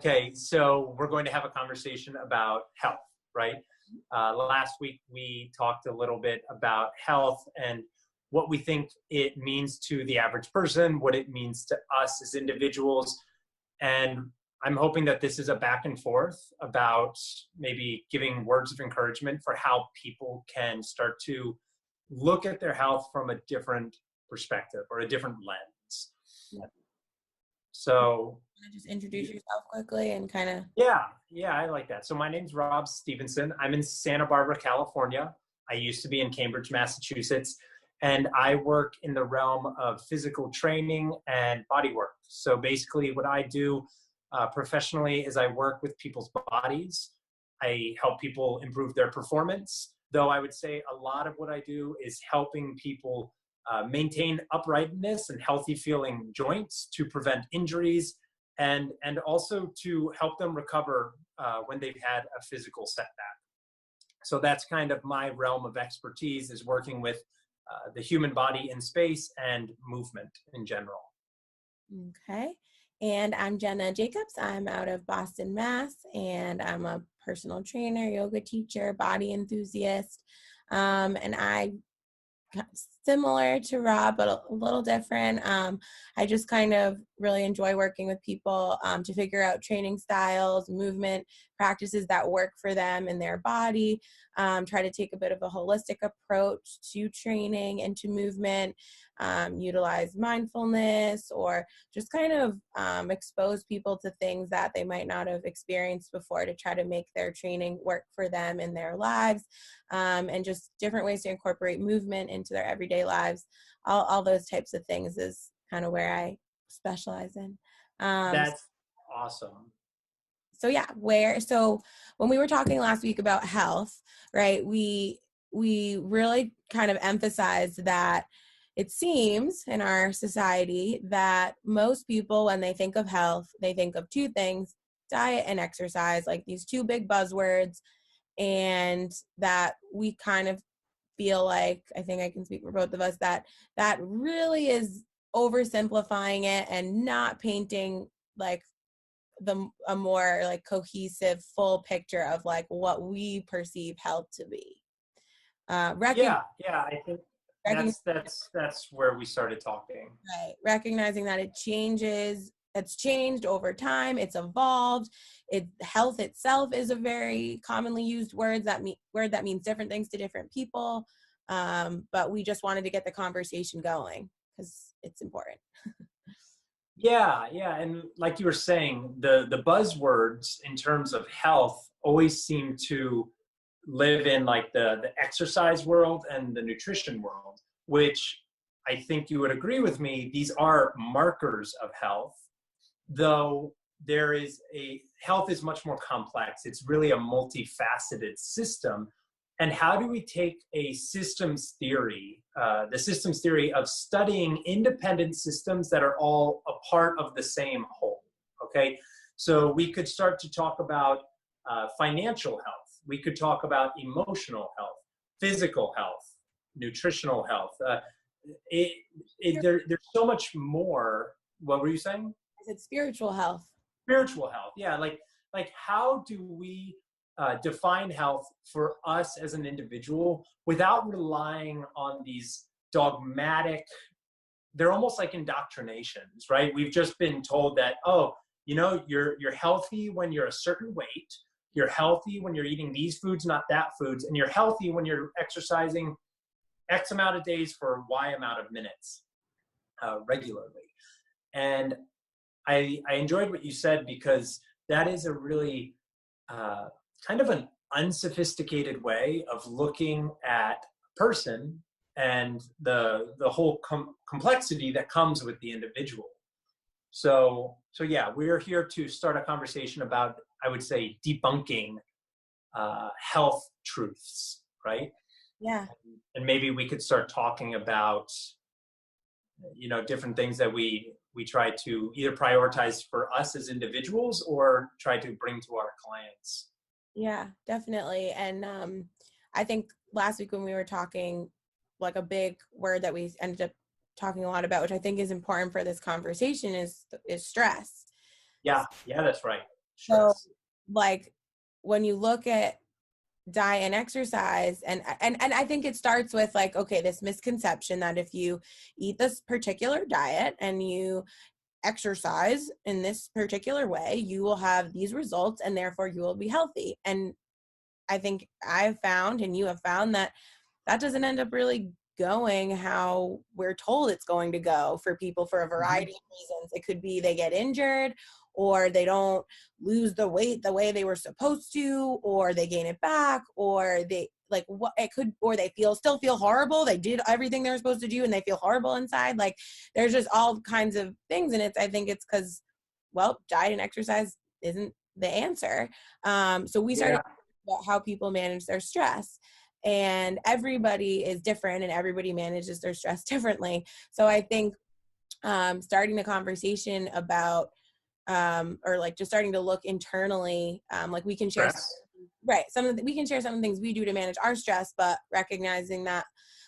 Okay, so we're going to have a conversation about health, right? Last week we talked a little bit about health and what we think it means to the average person, what it means to us as individuals. And I'm hoping that this is a back and forth about maybe giving words of encouragement for how people can start to look at their health from a different perspective or a different lens. Yeah. So just introduce yourself quickly and kind of. Yeah, I like that. So my name's Rob Stephenson. I'm in Santa Barbara, California. I used to be in Cambridge, Massachusetts, and I work in the realm of physical training and body work. So basically what I do professionally is I work with people's bodies. I help people improve their performance, though I would say a lot of what I do is helping people maintain uprightness and healthy feeling joints to prevent injuries and also to help them recover when they've had a physical setback. So that's kind of my realm of expertise, is working with the human body in space and movement in general. Okay. And I'm Jenna Jacobs. I'm out of Boston, Mass. And I'm a personal trainer, yoga teacher, body enthusiast. And I, similar to Rob, but a little different. I just kind of really enjoy working with people to figure out training styles, movement practices that work for them and their body. Try to take a bit of a holistic approach to training and to movement, utilize mindfulness, or just kind of expose people to things that they might not have experienced before to try to make their training work for them in their lives, and just different ways to incorporate movement into their everyday lives. All those types of things is kind of where I specialize in. That's awesome. So when we were talking last week about health, right, we really kind of emphasized that it seems in our society that most people, when they think of health, they think of two things: diet and exercise, like these two big buzzwords, and that we kind of feel like, I think I can speak for both of us, that really is oversimplifying it and not painting like a more like cohesive full picture of like what we perceive health to be. I think that's where we started talking. Right. Recognizing that it changes, it's changed over time, it's evolved. Health itself is a very commonly used word that means different things to different people. But we just wanted to get the conversation going because it's important. Yeah. And like you were saying, the buzzwords in terms of health always seem to live in like the exercise world and the nutrition world, which I think you would agree with me, these are markers of health, though health is much more complex. It's really a multifaceted system. And how do we take a systems theory, the systems theory of studying independent systems that are all a part of the same whole, okay? So we could start to talk about financial health. We could talk about emotional health, physical health, nutritional health. There's so much more. What were you saying? I said spiritual health. Spiritual health, yeah. Like how do we define health for us as an individual without relying on these dogmatic, they're almost like indoctrinations, right? We've just been told that, you're healthy when you're a certain weight, you're healthy when you're eating these foods, not that foods, and you're healthy when you're exercising X amount of days for Y amount of minutes regularly. And I enjoyed what you said, because that is a really kind of an unsophisticated way of looking at a person and the whole complexity that comes with the individual. So yeah, we're here to start a conversation about, I would say, debunking health truths, right? Yeah. And maybe we could start talking about, different things that we try to either prioritize for us as individuals or try to bring to our clients. Yeah, definitely. And I think last week when we were talking, like a big word that we ended up talking a lot about, which I think is important for this conversation, is stress. Yeah, that's right. So stress. like when you look at diet and exercise, and I think it starts with like, okay, this misconception that if you eat this particular diet and you exercise in this particular way, you will have these results and therefore you will be healthy. And I think I've found, and you have found, that that doesn't end up really going how we're told it's going to go for people for a variety of reasons. It could be they get injured, or they don't lose the weight the way they were supposed to, or they gain it back, or they like what it could, or they still feel horrible. They did everything they were supposed to do and they feel horrible inside. Like there's just all kinds of things. And I think it's because, well, diet and exercise isn't the answer. So we started about how people manage their stress, and everybody is different and everybody manages their stress differently. So I think starting the conversation about or like just starting to look internally, like we can share Stress. we can share some of the things we do to manage our stress, but recognizing that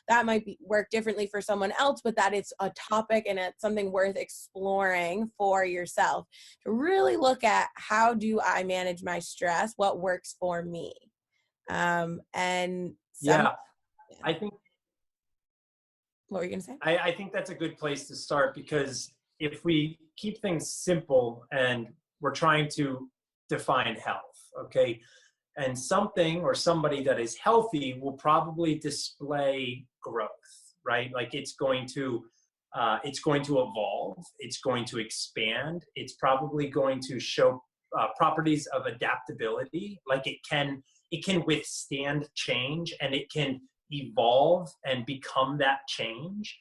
that might work differently for someone else, but that it's a topic and it's something worth exploring for yourself to really look at, how do I manage my stress? What works for me? And some, Yeah, I think what were you gonna say? I think that's a good place to start, because if we keep things simple and we're trying to define health, okay, and something or somebody that is healthy will probably display growth, right? Like it's going to evolve, it's going to expand, it's probably going to show properties of adaptability, like it can withstand change and it can evolve and become that change.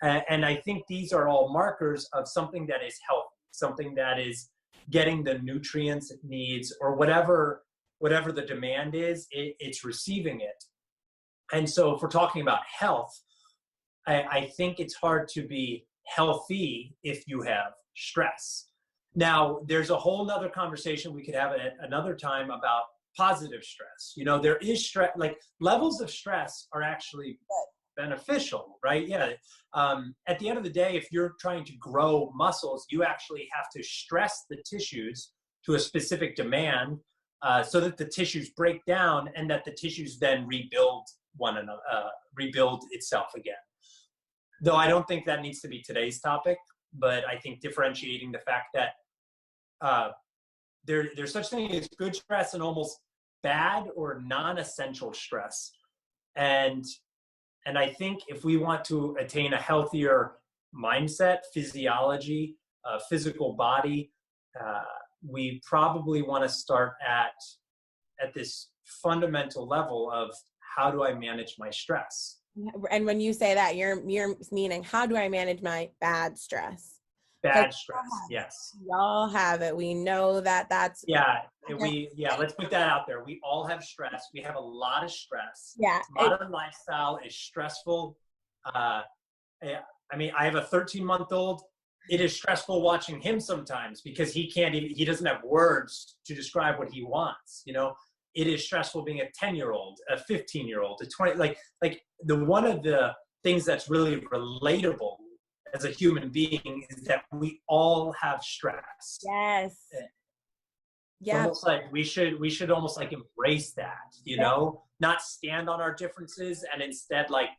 And I think these are all markers of something that is healthy, something that is getting the nutrients it needs, or whatever the demand is, it's receiving it. And so if we're talking about health, I think it's hard to be healthy if you have stress. Now, there's a whole nother conversation we could have at another time about positive stress. There is stress, like levels of stress are actually beneficial, right? Yeah. At the end of the day, if you're trying to grow muscles, you actually have to stress the tissues to a specific demand, so that the tissues break down and that the tissues then rebuild rebuild itself again. Though I don't think that needs to be today's topic, but I think differentiating the fact that there's such thing as good stress and almost bad or non-essential stress. And I think if we want to attain a healthier mindset, physiology, physical body, we probably want to start at this fundamental level of, how do I manage my stress? And when you say that, you're meaning, how do I manage my bad stress? Bad stress, yes. We all have it. We know that's let's put that out there. We all have stress. We have a lot of stress. Yeah. Modern lifestyle is stressful. I have a 13-month-old. It is stressful watching him sometimes, because he doesn't have words to describe what he wants. It is stressful being a 10-year-old, a 15-year-old, a 20, like one of the things that's really relatable as a human being is that we all have stress. Yes. Yeah. Almost like we should almost like embrace that, not stand on our differences, and instead like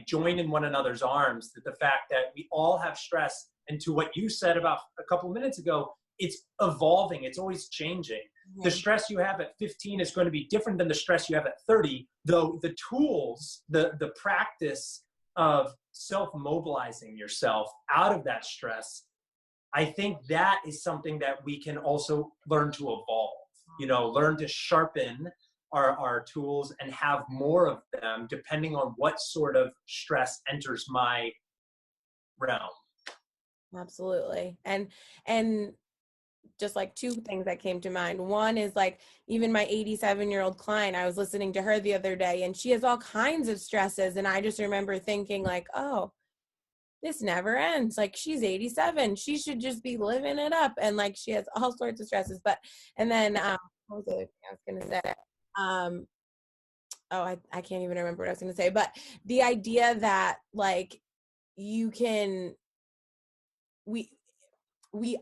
join in one another's arms, that the fact that we all have stress. And to what you said about a couple of minutes ago, it's evolving. It's always changing. The stress you have at 15 is going to be different than the stress you have at 30, though the tools, the practice of self-mobilizing yourself out of that stress, I think that is something that we can also learn to evolve, learn to sharpen our tools and have more of them depending on what sort of stress enters my realm. Absolutely. And just like two things that came to mind. One is like, even my 87-year-old client, I was listening to her the other day, and she has all kinds of stresses. And I just remember thinking like, oh, this never ends. Like, she's 87. She should just be living it up. And like, she has all sorts of stresses. But, and then, what was the other thing I was going to say? I can't even remember what I was going to say, but the idea that like we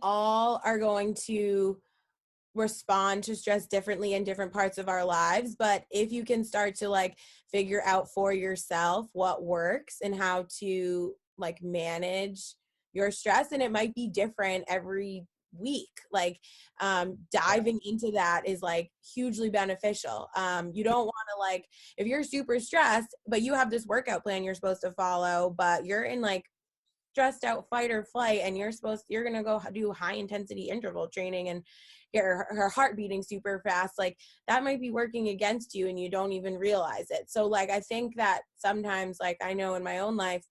all are going to respond to stress differently in different parts of our lives. But if you can start to like figure out for yourself what works and how to like manage your stress, and it might be different every week, like diving into that is like hugely beneficial. You don't want to, like, if you're super stressed but you have this workout plan you're supposed to follow, but you're in like stressed out fight or flight, and you're gonna go do high intensity interval training and her heart beating super fast, like that might be working against you and you don't even realize it. So like I think that sometimes, like I know in my own life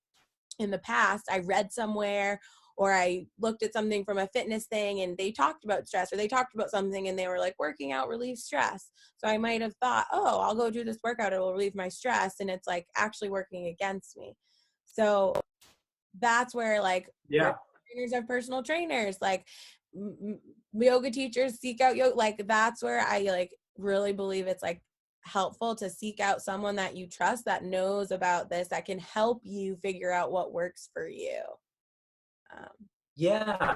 in the past, I read somewhere or I looked at something from a fitness thing and they talked about stress, or they talked about something and they were like, working out relieves stress. So I might have thought, oh, I'll go do this workout, it will relieve my stress, and it's like actually working against me. So that's where like trainers have personal trainers, like yoga teachers seek out yoga. Like that's where I like really believe it's like helpful to seek out someone that you trust, that knows about this, that can help you figure out what works for you. Yeah.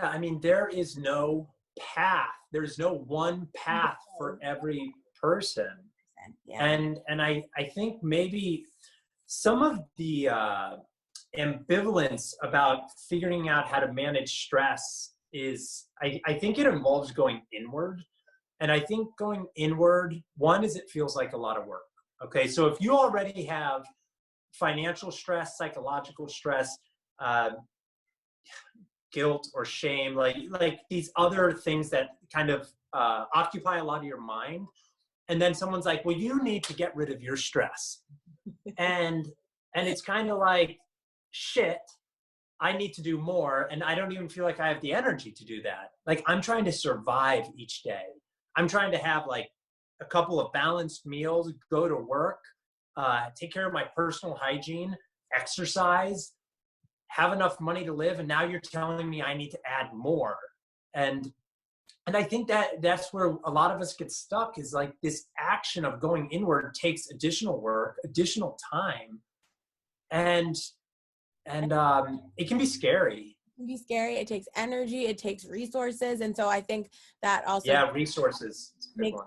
I mean, there is no path. There's no one path for every person. Yeah. And I think maybe some of the ambivalence about figuring out how to manage stress is, I think it involves going inward. And I think going inward, one is it feels like a lot of work. Okay, so if you already have financial stress, psychological stress, guilt or shame, like these other things that kind of occupy a lot of your mind, and then someone's like, well, you need to get rid of your stress, and it's kind of like, shit, I need to do more, and I don't even feel like I have the energy to do that. Like, I'm trying to survive each day. I'm trying to have like a couple of balanced meals, go to work, take care of my personal hygiene, exercise, have enough money to live, and now you're telling me I need to add more. And I think that's where a lot of us get stuck, is like this action of going inward takes additional work, additional time, and it can be scary. It can be scary. It takes energy. It takes resources. And so I think that also Resources. makes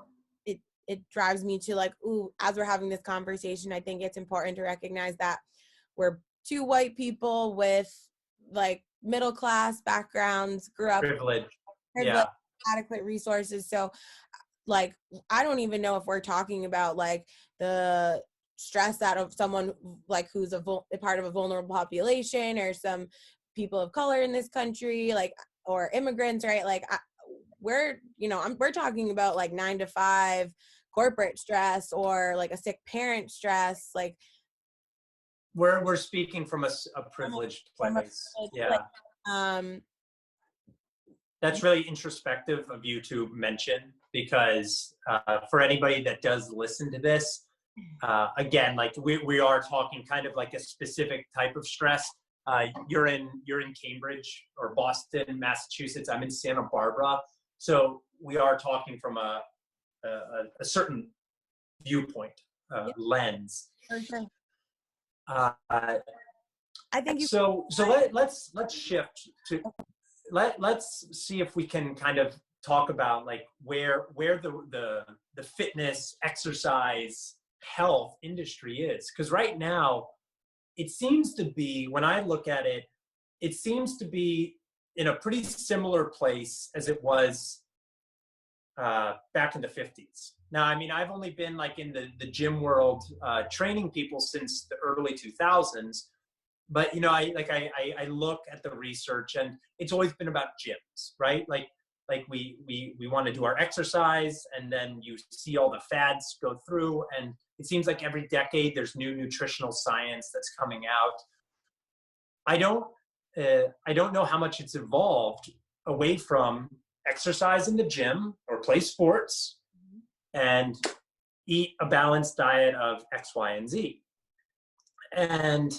it drives me to like, ooh, as we're having this conversation, I think it's important to recognize that we're two white people with like middle class backgrounds, grew up Privilege. Adequate resources. So like, I don't even know if we're talking about like the stress out of someone like who's a part of a vulnerable population, or some people of color in this country, like, or immigrants, right? Like we're talking about like 9 to 5 corporate stress, or like a sick parent stress. Like we're speaking from a privileged place. That's really introspective of you to mention, because for anybody that does listen to this, again, like we are talking kind of like a specific type of stress. You're in Cambridge or Boston, Massachusetts. I'm in Santa Barbara, so we are talking from a certain viewpoint, lens. Okay. I think so. Let's shift to let's see if we can kind of talk about like where the fitness, exercise, health industry is, because right now it seems to be, when I look at it, it seems to be in a pretty similar place as it was back in the 50s. Now, I mean, I've only been like in the gym world training people since the early 2000s, but I look at the research, and it's always been about gyms, right? Like we want to do our exercise, and then you see all the fads go through, and it seems like every decade there's new nutritional science that's coming out. I don't know how much it's evolved away from exercise in the gym or play sports and eat a balanced diet of X, Y, and Z. And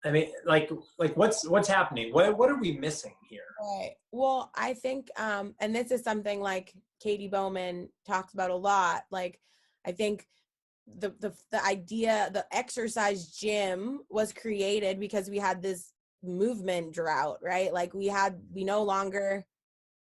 I mean, like what's happening? What are we missing here? Right. Well, I think, and this is something like Katie Bowman talks about a lot. Like, I think the idea, the exercise gym was created because we had this movement drought, right? Like we no longer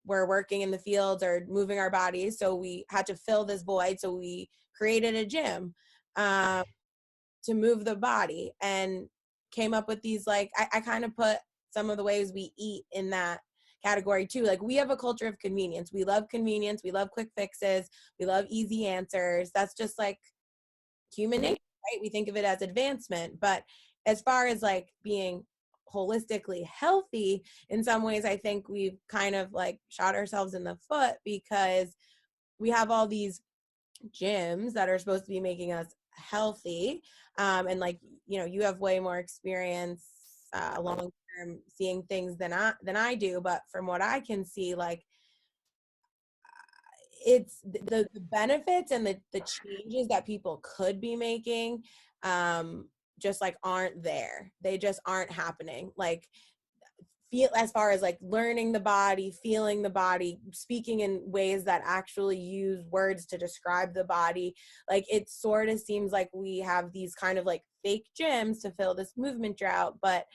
were working in the fields or moving our bodies. So we had to fill this void. So we created a gym to move the body, and came up with these, like, I kind of put some of the ways we eat in that category too. Like, we have a culture of convenience. We love convenience. We love quick fixes. We love easy answers. That's just like human nature, right? We think of it as advancement. But as far as like being holistically healthy, in some ways, I think we've kind of like shot ourselves in the foot, because we have all these gyms that are supposed to be making us healthy. And like, you know, you have way more experience long term seeing things than I do. But from what I can see, like, it's the benefits and the changes that people could be making just like aren't there. They just aren't happening. Like, feel, as far as like learning the body, feeling the body, speaking in ways that actually use words to describe the body. Like, it sort of seems like we have these kind of like fake gyms to fill this movement drought, but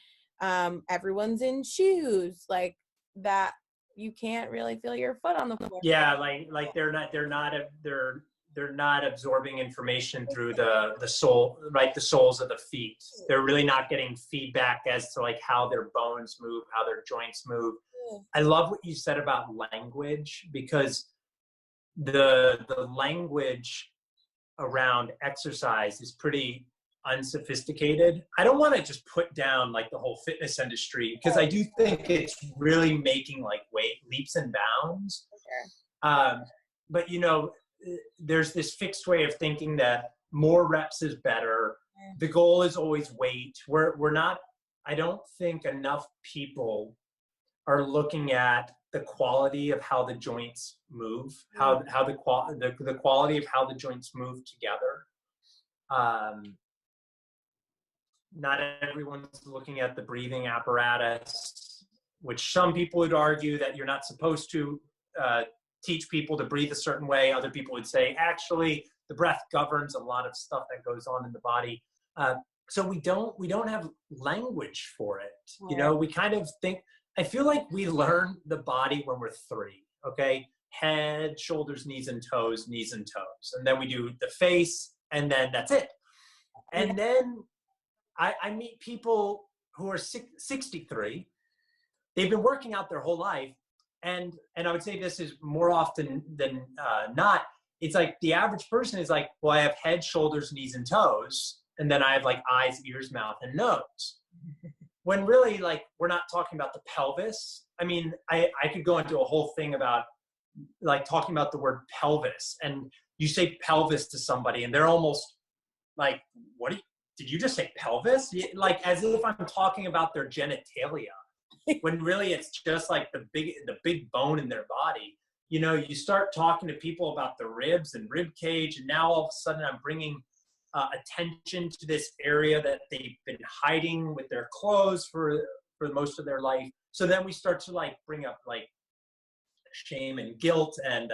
everyone's in shoes like that. You can't really feel your foot on the floor. Yeah, like they're not absorbing information through the sole, right? The soles of the feet. They're really not getting feedback as to like how their bones move, how their joints move. I love what you said about language, because the language around exercise is pretty unsophisticated. I don't want to just put down like the whole fitness industry, because I do think it's really making like leaps and bounds. But you know, there's this fixed way of thinking that more reps is better. The goal is always weight. We're not, I don't think enough people are looking at the quality of how the joints move, how the quality of how the joints move together. Not everyone's looking at the breathing apparatus, which some people would argue that you're not supposed to teach people to breathe a certain way. Other people would say, actually, the breath governs a lot of stuff that goes on in the body. So we don't have language for it. You know, we kind of think, I feel like we learn the body when we're 3, okay? Head, shoulders, knees and toes, knees and toes. And then we do the face, and then that's it. And then I meet people who are 63. They've been working out their whole life. And I would say this is more often than not. It's like the average person is like, well, I have head, shoulders, knees, and toes. And then I have like eyes, ears, mouth, and nose. When really, like, we're not talking about the pelvis. I mean, I could go into a whole thing about like talking about the word pelvis. And you say pelvis to somebody and they're almost like, did you just say pelvis? Like, as if I'm talking about their genitalia, when really it's just like the big bone in their body. You know, you start talking to people about the ribs and rib cage, and now all of a sudden I'm bringing attention to this area that they've been hiding with their clothes for most of their life. So then we start to like bring up like shame and guilt and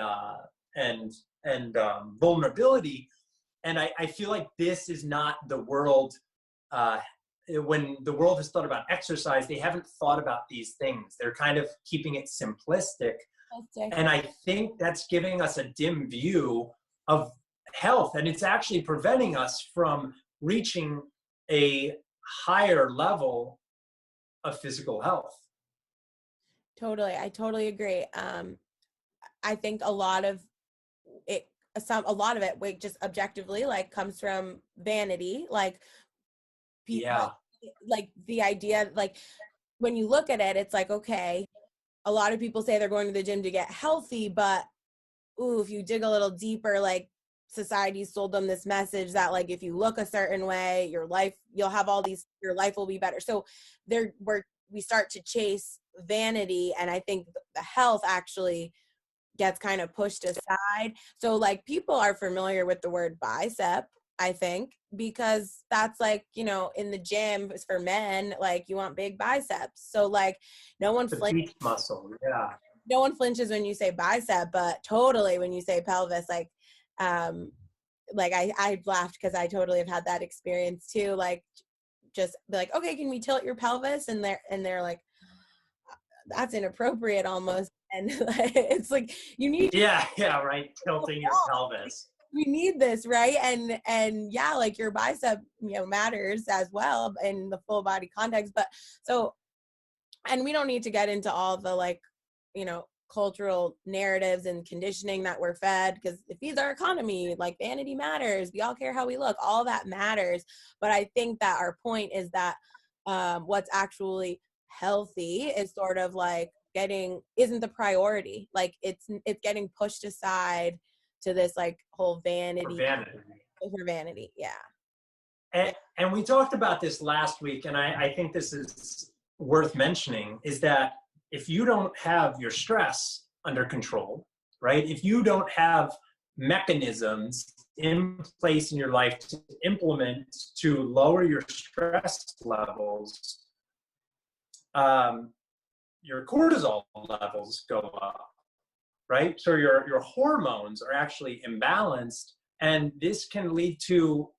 vulnerability. And I feel like this is not the world. When the world has thought about exercise, they haven't thought about these things. They're kind of keeping it simplistic. And I think that's giving us a dim view of health. And it's actually preventing us from reaching a higher level of physical health. Totally. I totally agree. I think a lot of it, like, just objectively, like, comes from vanity. Like, people, like the idea, like, when you look at it, it's like, okay, a lot of people say they're going to the gym to get healthy, but if you dig a little deeper, like, society sold them this message that, like, if you look a certain way, your life will be better. So we start to chase vanity, and I think the health actually gets kind of pushed aside. So, like, people are familiar with the word bicep, I think, because that's like, you know, in the gym for men, like, you want big biceps. So, like, no one flinches. Muscle, yeah. No one flinches when you say bicep, but totally when you say pelvis, like I laughed because I totally have had that experience too. Like, just be like, okay, can we tilt your pelvis? And they're like, that's inappropriate almost. And like, it's like, you need Yeah, yeah, right. Tilting your pelvis. we need this, right? And yeah, like your bicep, matters as well in the full body context. But so, and we don't need to get into all the like, cultural narratives and conditioning that we're fed, because it feeds our economy. Like, vanity matters, we all care how we look, all that matters. But I think that our point is that what's actually healthy is sort of like isn't the priority. Like, it's getting pushed aside to this like whole vanity for vanity. Yeah. And we talked about this last week, and I think this is worth mentioning, is that if you don't have your stress under control, right? If you don't have mechanisms in place in your life to implement to lower your stress levels, your cortisol levels go up, right? So your hormones are actually imbalanced, and this can lead to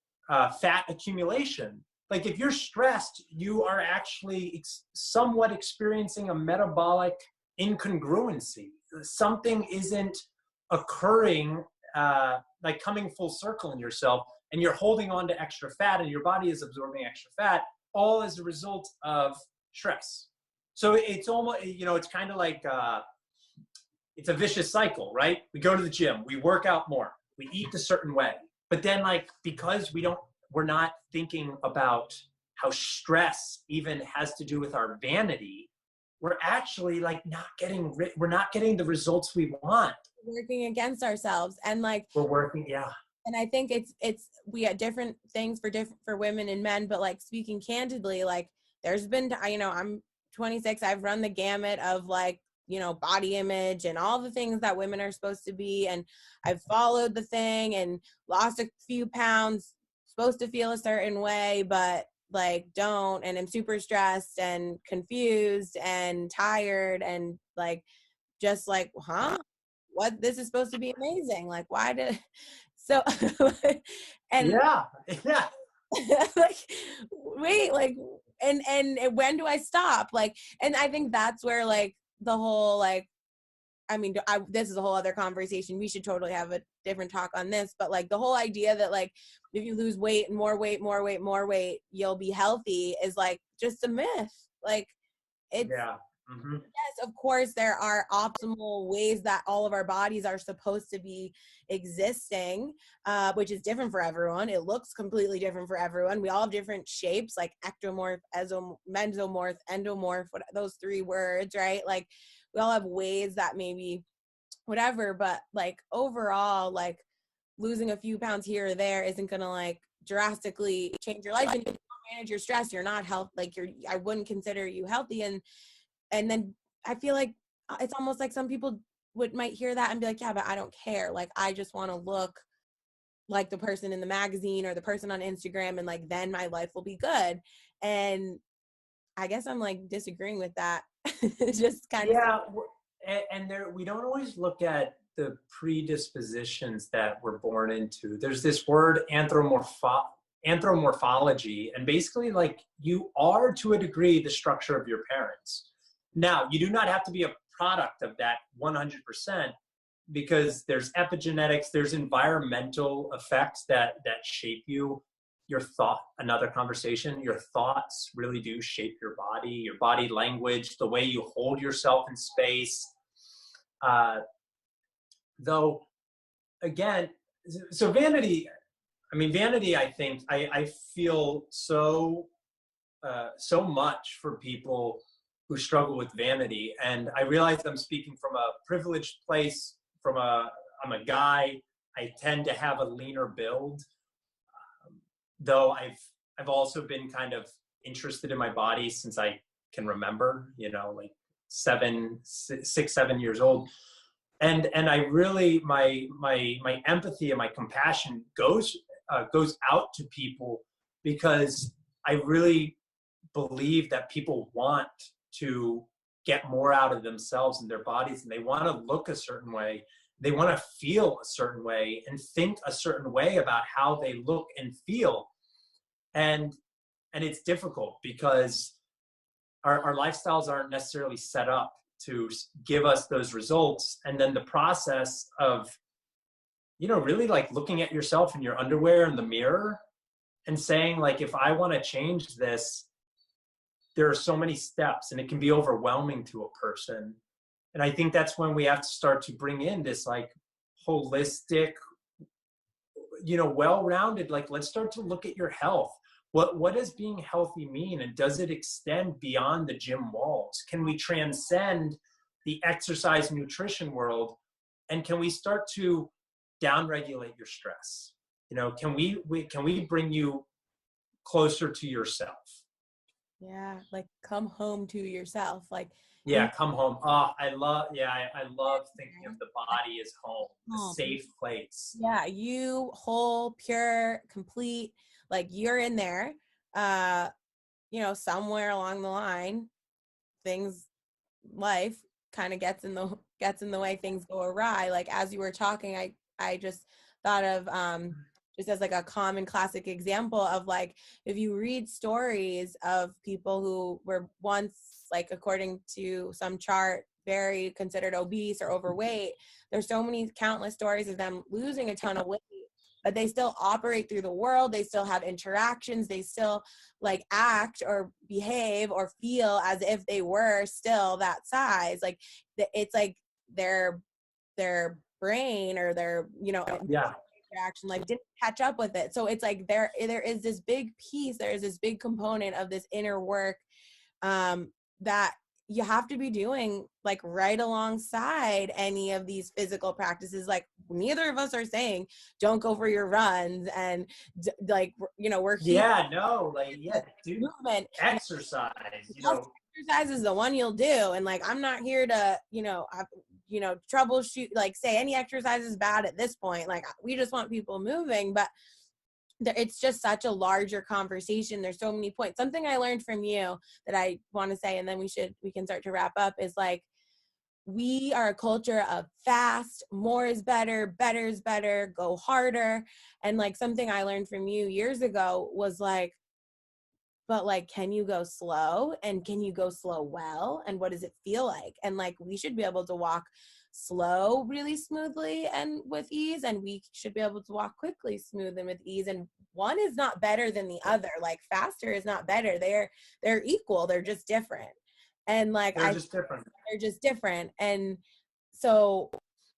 fat accumulation. Like, if you're stressed, you are actually somewhat experiencing a metabolic incongruency. Something isn't occurring, like coming full circle in yourself, and you're holding on to extra fat, and your body is absorbing extra fat, all as a result of stress. So it's almost, it's kind of like, it's a vicious cycle, right? We go to the gym, we work out more, we eat a certain way, but then, like, because we're not thinking about how stress even has to do with our vanity, we're actually like we're not getting the results we want. Working against ourselves, and like we're working, yeah. And I think we have different things for women and men, but like, speaking candidly, like, there's been, I'm 26, I've run the gamut of like, body image and all the things that women are supposed to be, and I've followed the thing and lost a few pounds, supposed to feel a certain way, but like don't, and I'm super stressed and confused and tired, and like, just like, what, this is supposed to be amazing, like, why did so and yeah like, wait, like, and when do I stop? Like, and I think that's where like the whole, like, I mean, this is a whole other conversation. We should totally have a different talk on this. But like, the whole idea that like, if you lose weight and more weight, you'll be healthy is like just a myth. Like, it's, yeah. Mm-hmm. Yes, of course, there are optimal ways that all of our bodies are supposed to be existing, which is different for everyone. It looks completely different for everyone. We all have different shapes, like ectomorph, mesomorph, endomorph, those three words, right? Like, we all have ways that maybe whatever, but like, overall, like, losing a few pounds here or there isn't gonna like drastically change your life. And if you don't manage your stress, you're not healthy. Like, I wouldn't consider you healthy. And then I feel like it's almost like some people might hear that and be like, yeah, but I don't care. Like, I just want to look like the person in the magazine or the person on Instagram, and like, then my life will be good. And I guess I'm like disagreeing with that. Just kind of. And we don't always look at the predispositions that we're born into. There's this word anthropomorphology, and basically, like, you are to a degree the structure of your parents. Now, you do not have to be a product of that 100%, because there's epigenetics, there's environmental effects that shape you. Your thought, another conversation, your thoughts really do shape your body language, the way you hold yourself in space. Though, again, so vanity, I think, I feel so much for people who struggle with vanity. And I realize I'm speaking from a privileged place, I'm a guy, I tend to have a leaner build. Though I've also been kind of interested in my body since I can remember, like 6, 7 years old. And I really, my empathy and my compassion goes out to people, because I really believe that people want to get more out of themselves and their bodies, and they want to look a certain way, they want to feel a certain way and think a certain way about how they look and feel. And it's difficult because our lifestyles aren't necessarily set up to give us those results. And then the process of, really like looking at yourself in your underwear in the mirror and saying like, if I want to change this, there are so many steps and it can be overwhelming to a person. And I think that's when we have to start to bring in this like holistic, well-rounded, like, let's start to look at your health. What does being healthy mean? And does it extend beyond the gym walls? Can we transcend the exercise nutrition world? And can we start to downregulate your stress? Can we bring you closer to yourself? Yeah, like come home to yourself. Like, yeah, come home. I love thinking of the body as home, a safe place. Yeah, you whole, pure, complete, like you're in there. Somewhere along the line, life kind of gets in the way, things go awry. Like as you were talking, I just thought of just as like a common classic example of like, if you read stories of people who were once, like according to some chart, very considered obese or overweight, there's so many countless stories of them losing a ton of weight, but they still operate through the world. They still have interactions. They still like act or behave or feel as if they were still that size. Like it's like their brain or their, interaction like didn't catch up with it. So it's like there is this big piece, there is this big component of this inner work that you have to be doing like right alongside any of these physical practices. Like neither of us are saying don't go for your runs and we're here. Dude, movement, exercise, exercise is the one you'll do. And like, I'm not here to, troubleshoot, like say any exercise is bad at this point. Like we just want people moving, but it's just such a larger conversation. There's so many points. Something I learned from you that I want to say, and then we can start to wrap up, is like, we are a culture of fast, more is better is better, go harder. And like something I learned from you years ago was like, but like, can you go slow, and can you go slow well? And what does it feel like? And like, we should be able to walk slow really smoothly and with ease, and we should be able to walk quickly, smooth, and with ease. And one is not better than the other. Like faster is not better. They're equal. They're just different. And like they're just different. And so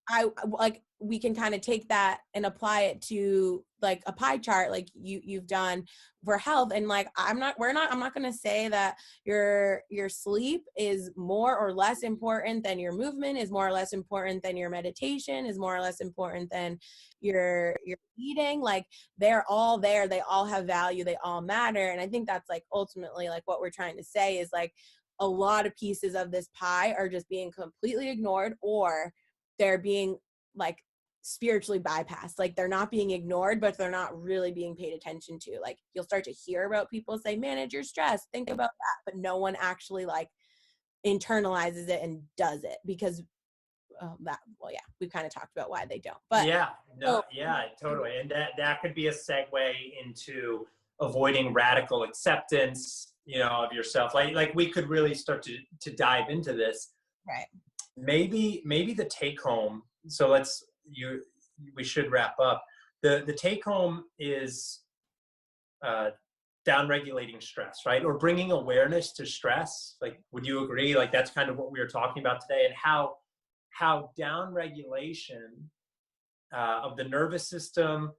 I like, we can kind of take that and apply it to like a pie chart like you've done for health. And like, I'm not going to say that your sleep is more or less important than your movement, is more or less important than your meditation, is more or less important than your eating. Like they're all there. They all have value. They all matter. And I think that's like ultimately like what we're trying to say is like, a lot of pieces of this pie are just being completely ignored, or they're being like spiritually bypassed. Like they're not being ignored, but they're not really being paid attention to. Like you'll start to hear about people say, manage your stress, think about that, but no one actually like internalizes it and does it because we've kind of talked about why they don't. But totally. And that could be a segue into avoiding radical acceptance, of yourself. Like we could really start to dive into this. Right. Maybe the take home. So we should wrap up. The take home is down-regulating stress, right? Or bringing awareness to stress. Like, would you agree? Like that's kind of what we were talking about today, and how down-regulation of the nervous system,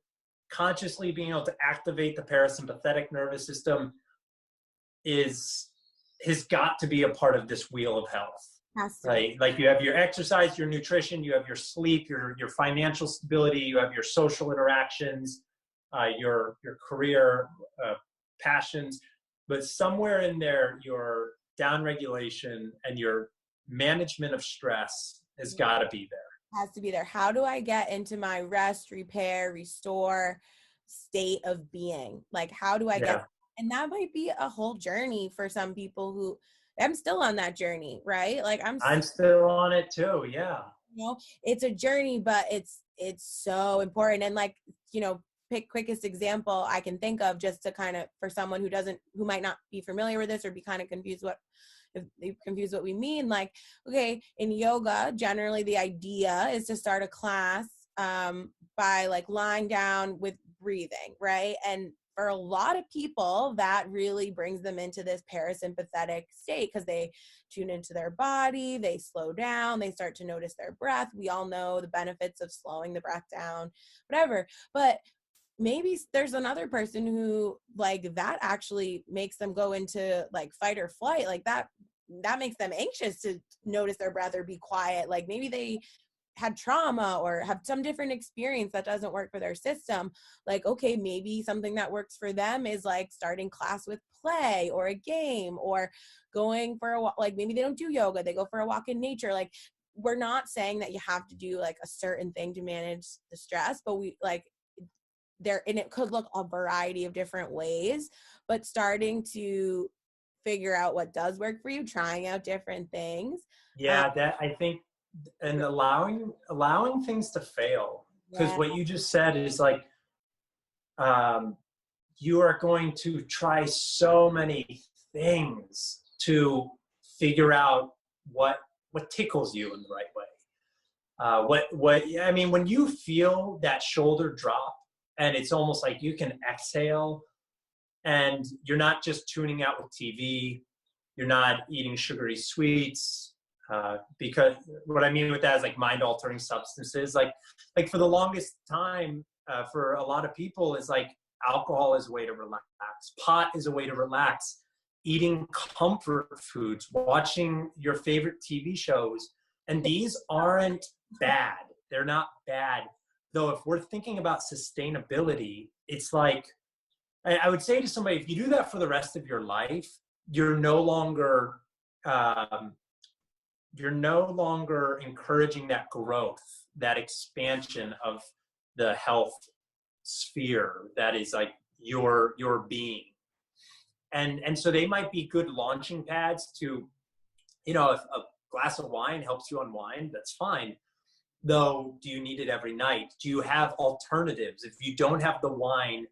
consciously being able to activate the parasympathetic nervous system has got to be a part of this wheel of health. Right? Like you have your exercise, your nutrition, you have your sleep, your financial stability, you have your social interactions, your career passions, but somewhere in there, your downregulation and your management of stress has got to be there. Has to be there. How do I get into my rest, repair, restore state of being? Like, how do I get? And that might be a whole journey for some people who, I'm still on that journey, right? Like I'm still on it too. Yeah. It's a journey, but it's so important. And like, pick quickest example I can think of just to kind of, for someone who might not be familiar with this or be kind of confused if they confuse what we mean, like, okay, in yoga, generally the idea is to start a class by like lying down with breathing, right? And for a lot of people, that really brings them into this parasympathetic state because they tune into their body, they slow down, they start to notice their breath. We all know the benefits of slowing the breath down, whatever. But maybe there's another person who like that actually makes them go into like fight or flight, like that makes them anxious to notice their breath or be quiet. Like maybe they had trauma or have some different experience that doesn't work for their system. Like, okay, maybe something that works for them is like starting class with play or a game, or going for a walk. Like maybe they don't do yoga, they go for a walk in nature. Like, we're not saying that you have to do like a certain thing to manage the stress, but we like there, and it could look a variety of different ways, but starting to figure out what does work for you, trying out different things. Yeah, that I think, and allowing things to fail, because Yeah. what you just said is like, you are going to try so many things to figure out what tickles you in the right way. What I mean, when you feel that shoulder drop and it's almost like you can exhale, and you're not just tuning out with TV, you're not eating sugary sweets, because what I mean with that is like mind altering substances. Like for the longest time, for a lot of people, is like alcohol is a way to relax, pot is a way to relax, eating comfort foods, watching your favorite TV shows, and these aren't bad. They're not bad. Though if we're thinking about sustainability, it's like, I would say to somebody, if you do that for the rest of your life, you're no longer encouraging that growth, that expansion of the health sphere that is like your being. And so they might be good launching pads to, if a glass of wine helps you unwind, that's fine. Though, do you need it every night? Do you have alternatives? If you don't have the wine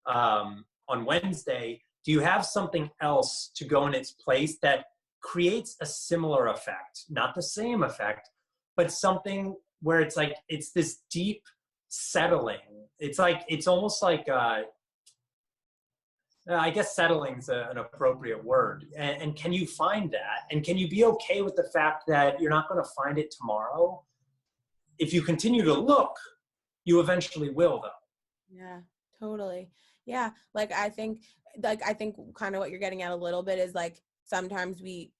on Wednesday, do you have something else to go in its place that creates a similar effect? Not the same effect, but something where it's like, it's this deep settling. It's almost like, I guess settling's an appropriate word. And can you find that? And can you be okay with the fact that you're not going to find it tomorrow? If you continue to look, you eventually will, though. Yeah, totally. Yeah. Like, I think kind of what you're getting at a little bit is like, sometimes we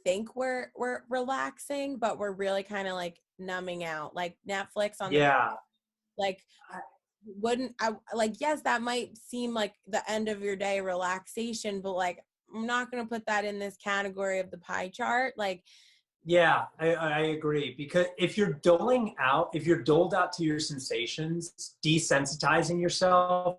think we're relaxing, but we're really kind of like numbing out, like Netflix on Yeah. like, wouldn't I like, yes, that might seem like the end of your day relaxation, but like, I'm not going to put that in this category of the pie chart. Like, Yeah, I agree. Because if you're doled out to your sensations, desensitizing yourself,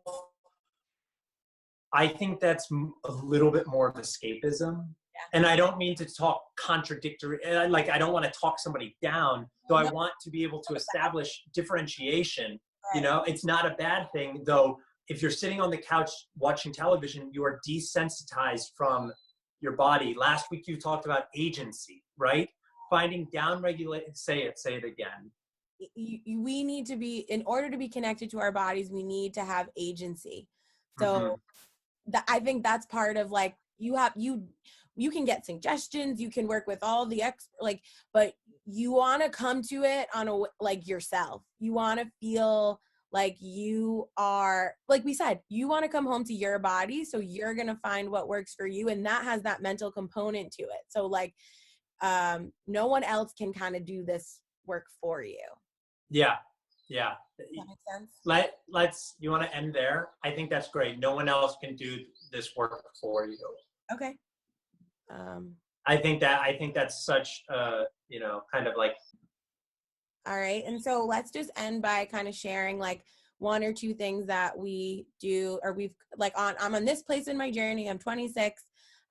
I think that's a little bit more of escapism. yeah. And I don't mean to talk contradictory, like I don't want to talk somebody down, though I want to be able to establish differentiation. Right. It's not a bad thing, though. If you're sitting on the couch watching television, you are desensitized from your body. Last week you talked about agency, right? Finding down regulate. Say it again. We need to be, in order to be connected to our bodies, we need to have agency. Mm-hmm. So I think that's part of like, you can get suggestions, you can work with all the but you want to come to it on like yourself. You want to feel like you are, like we said, you want to come home to your body. So you're going to find what works for you. And that has that mental component to it. So like, no one else can kind of do this work for you. Yeah. Does that make sense? Let's, you want to end there? I think that's great. No one else can do this work for you. Okay. I think that's such kind of like. All right. And so let's just end by kind of sharing like one or two things that we do, or we've like I'm on this place in my journey. I'm 26.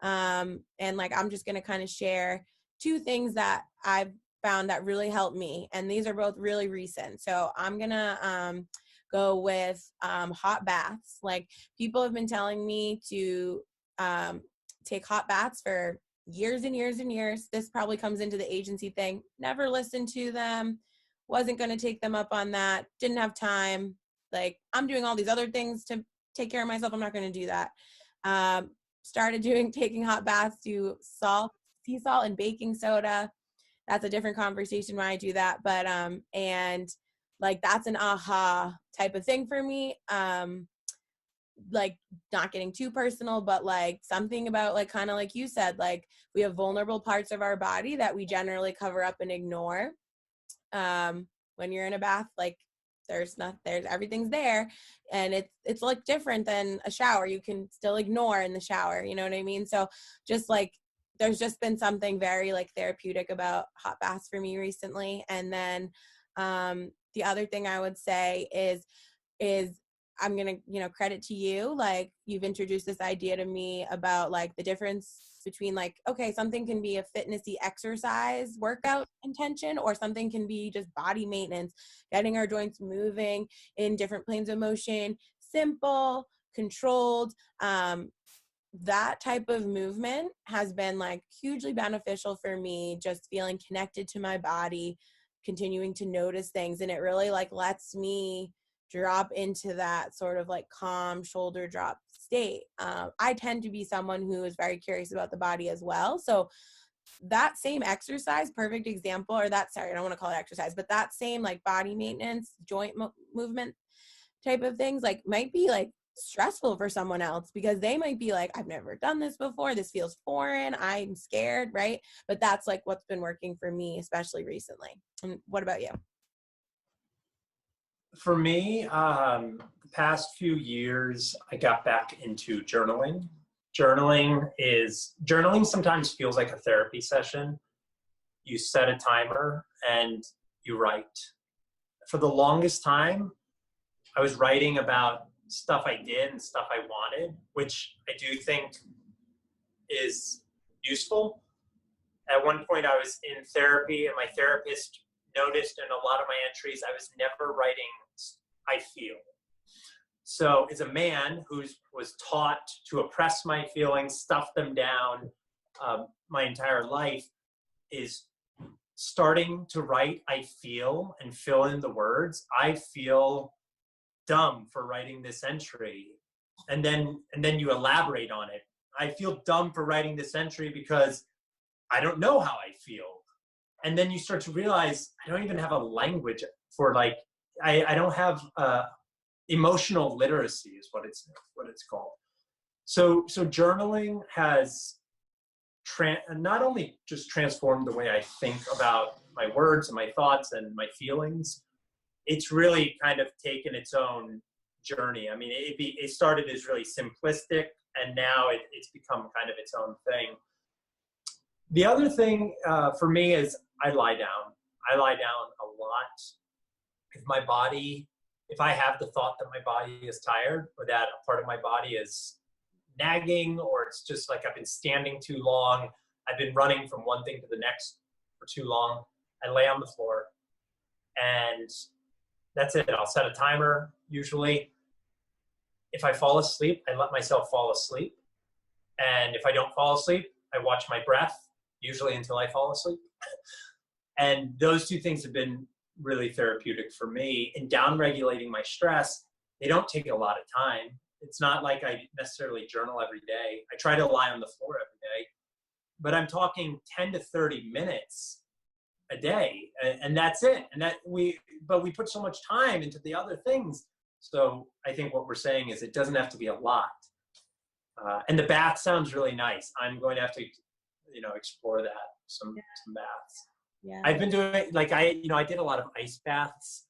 And like, I'm just going to kind of share two things that I've found that really helped me. And these are both really recent. So I'm going to go with hot baths. Like, people have been telling me to take hot baths for years and years and years. This probably comes into the agency thing. Never listened to them. Wasn't going to take them up on that. Didn't have time. Like, I'm doing all these other things to take care of myself. I'm not going to do that. Started taking hot baths, do sea salt and baking soda. That's a different conversation when I do that. But, and like, that's an aha type of thing for me. Like, not getting too personal, but like something about, like, kind of like you said, like, we have vulnerable parts of our body that we generally cover up and ignore. When you're in a bath, like, there's everything's there, and it's like different than a shower. You can still ignore in the shower, you know what I mean? So just like, there's just been something very like therapeutic about hot baths for me recently. And then the other thing I would say is I'm going to, credit to you. Like, you've introduced this idea to me about like the difference between like, okay, something can be a fitnessy exercise workout intention, or something can be just body maintenance, getting our joints moving in different planes of motion, simple, controlled. That type of movement has been like hugely beneficial for me, just feeling connected to my body, continuing to notice things. And it really like lets me drop into that sort of like calm shoulder drop state. I tend to be someone who is very curious about the body as well. So that same exercise, perfect example, or that, sorry, I don't want to call it exercise, but that same like body maintenance, joint movement type of things, like, might be like stressful for someone else, because they might be like, I've never done this before. This feels foreign. I'm scared, right? But that's like what's been working for me, especially recently. And what about you? For me, the past few years, I got back into journaling. Journaling sometimes feels like a therapy session. You set a timer and you write. For the longest time, I was writing about stuff I did and stuff I wanted, which I do think is useful. At one point, I was in therapy, and my therapist noticed in a lot of my entries, I was never writing I feel. So as a man who was taught to oppress my feelings, stuff them down my entire life, is starting to write I feel and fill in the words. I feel dumb for writing this entry. And then you elaborate on it. I feel dumb for writing this entry because I don't know how I feel. And then you start to realize I don't even have a language for, like, I don't have emotional literacy is what it's called. So journaling has not only just transformed the way I think about my words and my thoughts and my feelings, it's really kind of taken its own journey. I mean, it started as really simplistic, and now it's become kind of its own thing. The other thing for me is I lie down. I lie down a lot. If I have the thought that my body is tired, or that a part of my body is nagging, or it's just like I've been standing too long, I've been running from one thing to the next for too long, I lay on the floor, and that's it. I'll set a timer usually. If I fall asleep, I let myself fall asleep. And if I don't fall asleep, I watch my breath, usually until I fall asleep. And those two things have been really therapeutic for me in down-regulating my stress. They don't take a lot of time. It's not like I necessarily journal every day. I try to lie on the floor every day, but I'm talking 10 to 30 minutes a day, and that's it. And we put so much time into the other things. So I think what we're saying is it doesn't have to be a lot. And the bath sounds really nice. I'm going to have to, explore that, some baths. Yeah. I've been doing, like, I did a lot of ice baths,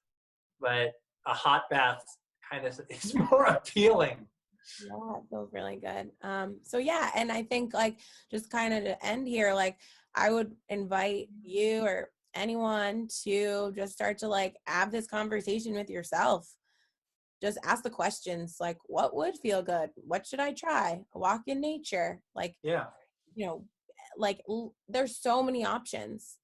but a hot bath kind of is more appealing. Yeah, it feels really good. So yeah, and I think, like, just kind of to end here, like, I would invite you or anyone to just start to like have this conversation with yourself. Just ask the questions, like, what would feel good? What should I try? A walk in nature? Like, Yeah. Like, there's so many options.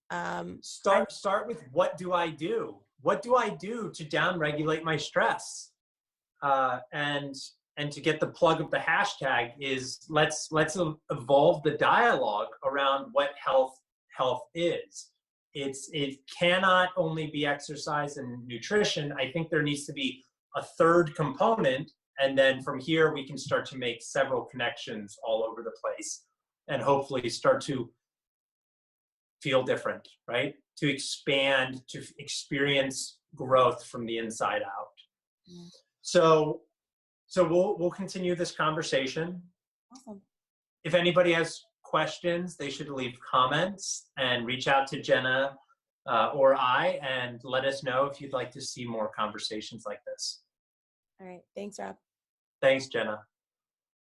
Start with, what do I do? What do I do to down-regulate my stress? And and to get the plug of the hashtag is let's evolve the dialogue around what health is. It cannot only be exercise and nutrition. I think there needs to be a third component, and then from here we can start to make several connections all over the place and hopefully start to feel different, right? To expand, to experience growth from the inside out. Yeah. So we'll continue this conversation. Awesome. If anybody has questions, they should leave comments and reach out to Jenna or I and let us know if you'd like to see more conversations like this. All right. Thanks, Rob. Thanks, Jenna.